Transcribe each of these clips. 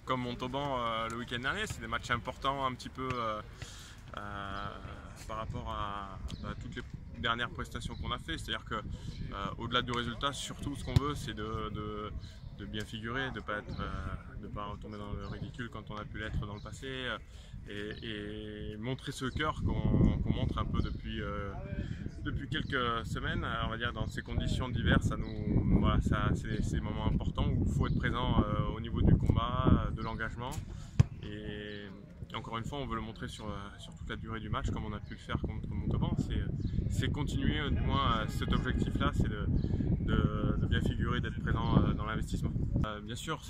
comme Montauban le week-end dernier. C'est des matchs importants un petit peu par rapport à toutes les dernières prestations qu'on a fait. C'est-à-dire que au-delà du résultat, surtout ce qu'on veut, c'est de bien figurer, de ne pas retomber dans le ridicule quand on a pu l'être dans le passé, et montrer ce cœur qu'on montre un peu depuis quelques semaines, on va dire, dans ces conditions diverses. Voilà, c'est des moments importants où il faut être présent au niveau du combat, de l'engagement. Et encore une fois, on veut le montrer sur toute la durée du match, comme on a pu le faire contre Montauban. C'est continuer, du moins, cet objectif-là, c'est de bien figurer, d'être présent dans l'investissement. Bien sûr,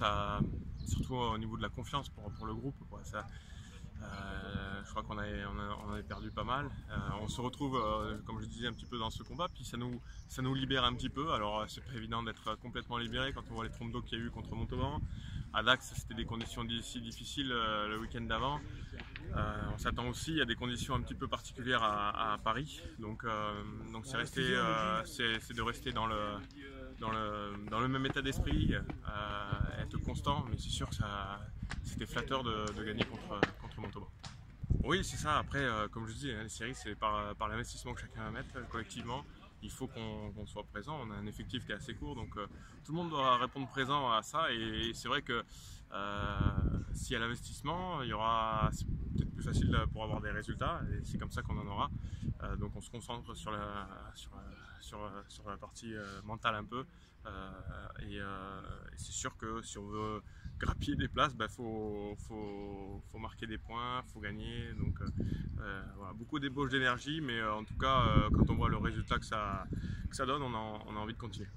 surtout au niveau de la confiance pour le groupe, je crois qu'on avait perdu pas mal. On se retrouve, comme je disais, un petit peu dans ce combat, puis ça nous libère un petit peu. Alors c'est pas évident d'être complètement libéré quand on voit les trompes d'eau qu'il y a eu contre Montauban. À Dax, c'était des conditions si difficiles le week-end d'avant. On s'attend aussi à des conditions un petit peu particulières à Paris. Donc c'est de rester dans le même état d'esprit, être constant, mais c'est sûr que c'était flatteur de gagner contre Montauban. Oui, c'est ça. Après, comme je dis, les séries, c'est par l'investissement que chacun va mettre collectivement. Il faut qu'on soit présent. On a un effectif qui est assez court, donc tout le monde doit répondre présent à ça. Et c'est vrai que s'il y a l'investissement, c'est peut-être plus facile pour avoir des résultats. Et c'est comme ça qu'on en aura. Donc on se concentre sur la partie mentale un peu. Et c'est sûr que si on veut grappiller des places, faut marquer des points, faut gagner. Donc voilà, beaucoup d'ébauches d'énergie, mais en tout cas, quand on voit le résultat que ça donne, on a envie de continuer.